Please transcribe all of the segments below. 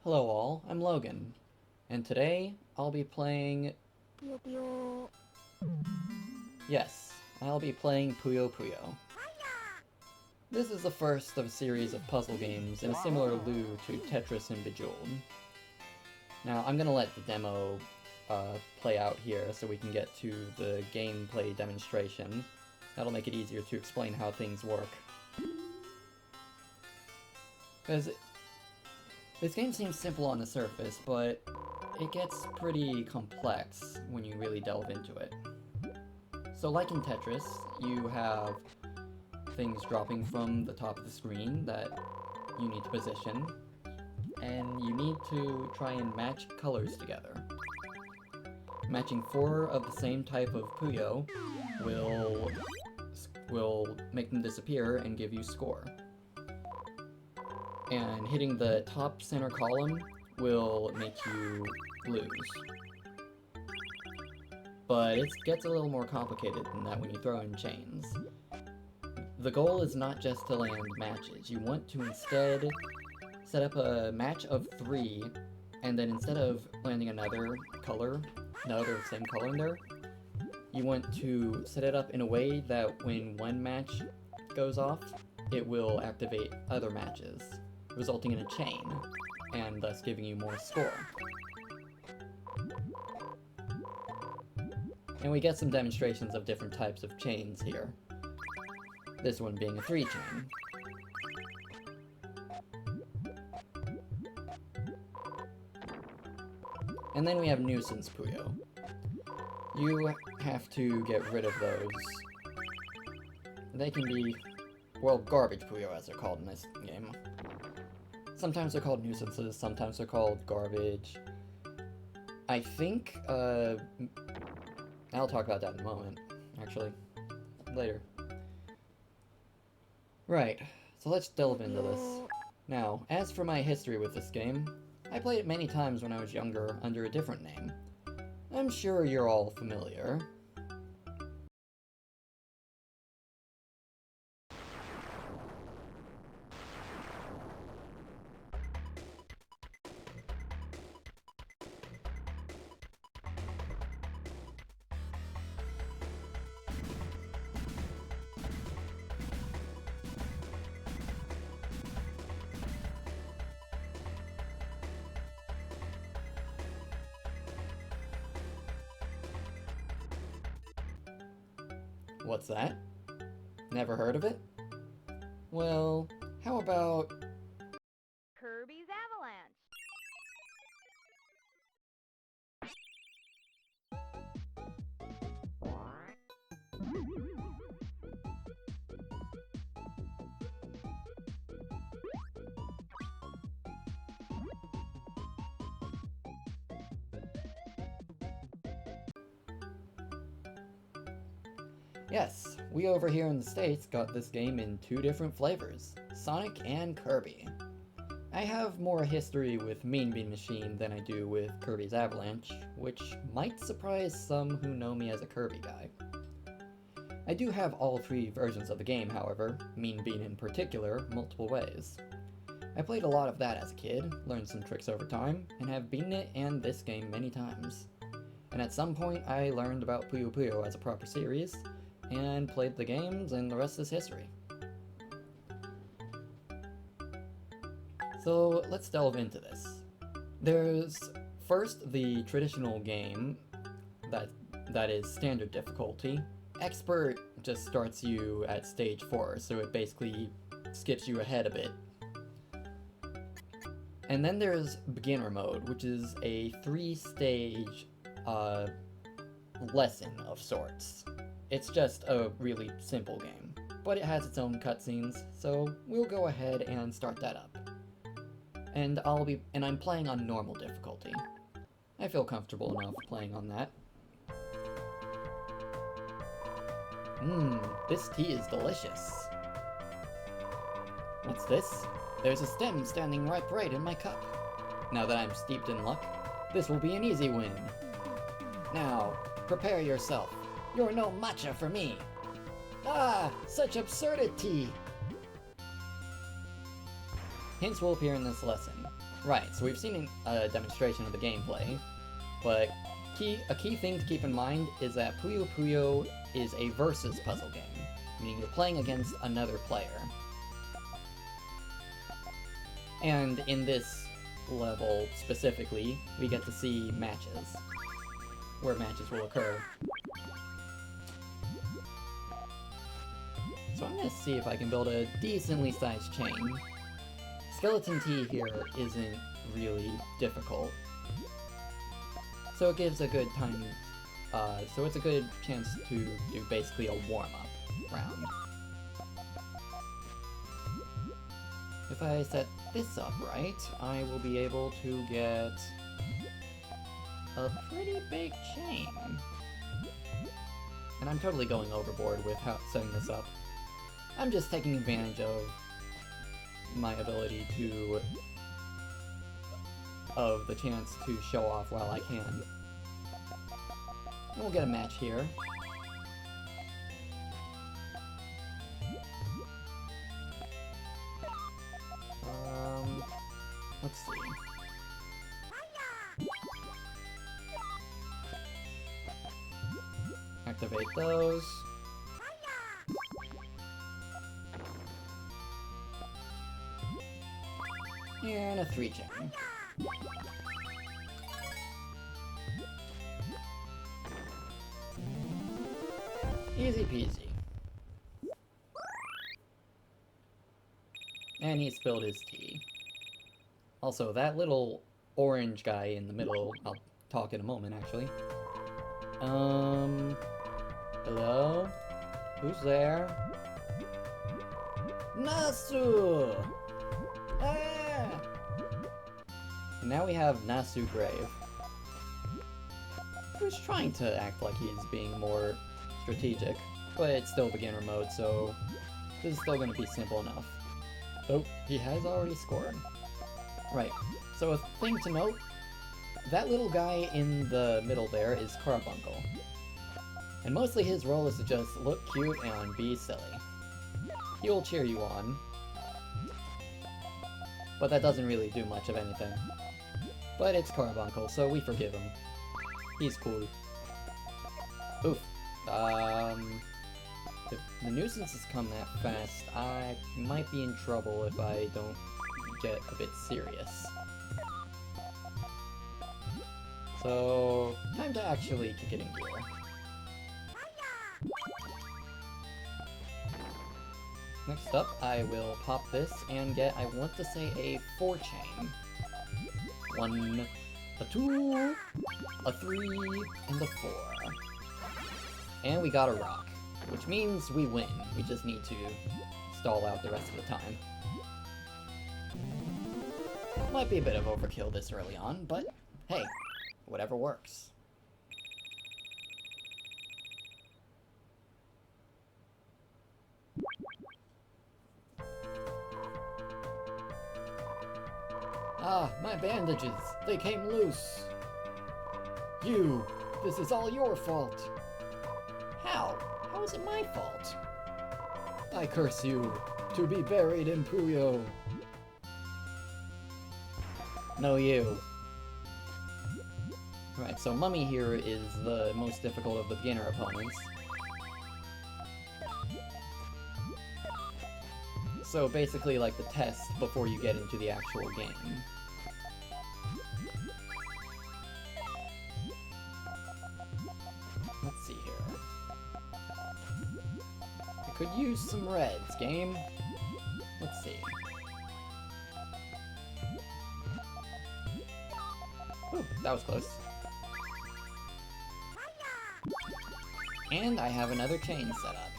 Hello all, I'm Logan, and today I'll be playing... Puyo Puyo. Yes, I'll be playing Puyo Puyo. This is the first of a series of puzzle games in a similar lieu to Tetris and Bejeweled. Now, I'm gonna let the demo play out here so we can get to the gameplay demonstration. That'll make it easier to explain how things work. Because this game seems simple on the surface, but it gets pretty complex when you really delve into it. So like in Tetris, you have things dropping from the top of the screen that you need to position, and you need to try and match colors together. Matching 4 of the same type of Puyo will make them disappear and give you score. And hitting the top center column will make you lose. But it gets a little more complicated than that when you throw in chains. The goal is not just to land matches. You want to instead set up a match of 3, and then instead of landing another same color in there, you want to set it up in a way that when one match goes off, it will activate other matches, resulting in a chain, and thus giving you more score. And we get some demonstrations of different types of chains here. This one being a 3 chain. And then we have nuisance Puyo. You have to get rid of those. They can be, well, garbage Puyo as they're called in this game. Sometimes they're called nuisances, sometimes they're called garbage. I think, I'll talk about that in a moment, actually. Later. Right, so let's delve into this. Now, as for my history with this game, I played it many times when I was younger under a different name. I'm sure you're all familiar. What's that? Never heard of it? Well, how about... Kirby's Avalanche. Yes, we over here in the States got this game in 2 different flavors, Sonic and Kirby. I have more history with Mean Bean Machine than I do with Kirby's Avalanche, which might surprise some who know me as a Kirby guy. I do have all 3 versions of the game, however, Mean Bean in particular, multiple ways. I played a lot of that as a kid, learned some tricks over time, and have beaten it and this game many times. And at some point I learned about Puyo Puyo as a proper series, and played the games, and the rest is history. So let's delve into this. There's first the traditional game that is standard difficulty. Expert just starts you at stage 4, so it basically skips you ahead a bit. And then there's beginner mode, which is a 3-stage lesson of sorts. It's just a really simple game, but it has its own cutscenes, so we'll go ahead and start that up. And I'm playing on normal difficulty. I feel comfortable enough playing on that. This tea is delicious. What's this? There's a stem standing right in my cup. Now that I'm steeped in luck, this will be an easy win. Now, prepare yourself. You're no matcha for me. Ah, such absurdity! Hints will appear in this lesson. Right, so we've seen a demonstration of the gameplay, but a key thing to keep in mind is that Puyo Puyo is a versus puzzle game, meaning you're playing against another player. And in this level specifically, we get to see matches, where matches will occur. So I'm gonna see if I can build a decently sized chain. Skeleton Tea here isn't really difficult, so it gives a good time, so it's a good chance to do basically a warm-up round. If I set this up right, I will be able to get a pretty big chain. And I'm totally going overboard with setting this up. I'm just taking advantage of my ability of the chance to show off while I can. And we'll get a match here. Let's see. Activate those. And a 3-chain. Easy peasy. And he spilled his tea. Also, that little orange guy in the middle, I'll talk in a moment, actually. Hello? Who's there? Nasu! Ah! And now we have Nasu Grave. Who's trying to act like he's being more strategic, but it's still beginner mode, so this is still going to be simple enough. Oh, he has already scored. Right, so a thing to note, that little guy in the middle there is Carbuncle. And mostly his role is to just look cute and be silly. He will cheer you on, but that doesn't really do much of anything. But it's Carbuncle, so we forgive him. He's cool. Oof. If the nuisances come that fast, I might be in trouble if I don't get a bit serious. So, time to actually kick it in gear. Next up, I will pop this and get, I want to say, a 4-chain. 1, a 2, a 3, and a 4. And we got a rock, which means we win. We just need to stall out the rest of the time. Might be a bit of overkill this early on, but hey, whatever works. Ah, my bandages! They came loose! You! This is all your fault! How? How is it my fault? I curse you, to be buried in Puyo! No, you. Right, so Mummy here is the most difficult of the beginner opponents. So basically like the test before you get into the actual game. Let's see here. I could use some reds, game. Let's see. Ooh, that was close. And I have another chain set up.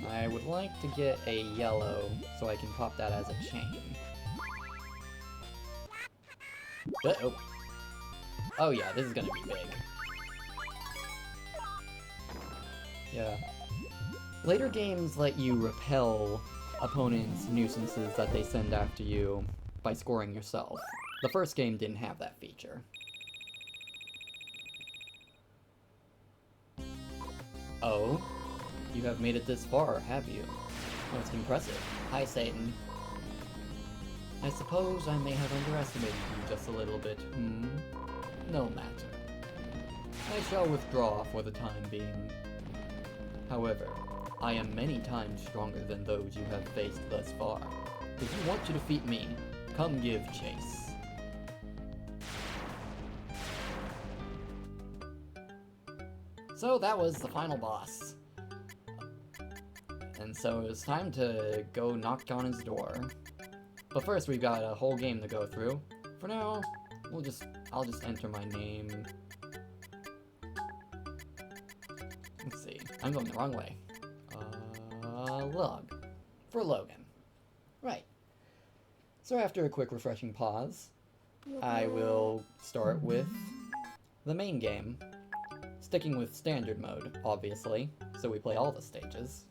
I would like to get a yellow so I can pop that as a chain. Uh-oh. Oh yeah, this is gonna be big. Yeah. Later games let you repel opponents' nuisances that they send after you by scoring yourself. The first game didn't have that feature. Oh? You have made it this far, have you? Most impressive. Hi, Satan. I suppose I may have underestimated you just a little bit, No matter. I shall withdraw for the time being. However, I am many times stronger than those you have faced thus far. If you want to defeat me, come give chase. So that was the final boss. And so it's time to go knock on his door. But first we've got a whole game to go through. For now, I'll just enter my name. Let's see, I'm going the wrong way. Log. For Logan. Right. So after a quick refreshing pause, I will start with the main game. Sticking with standard mode, obviously, so we play all the stages.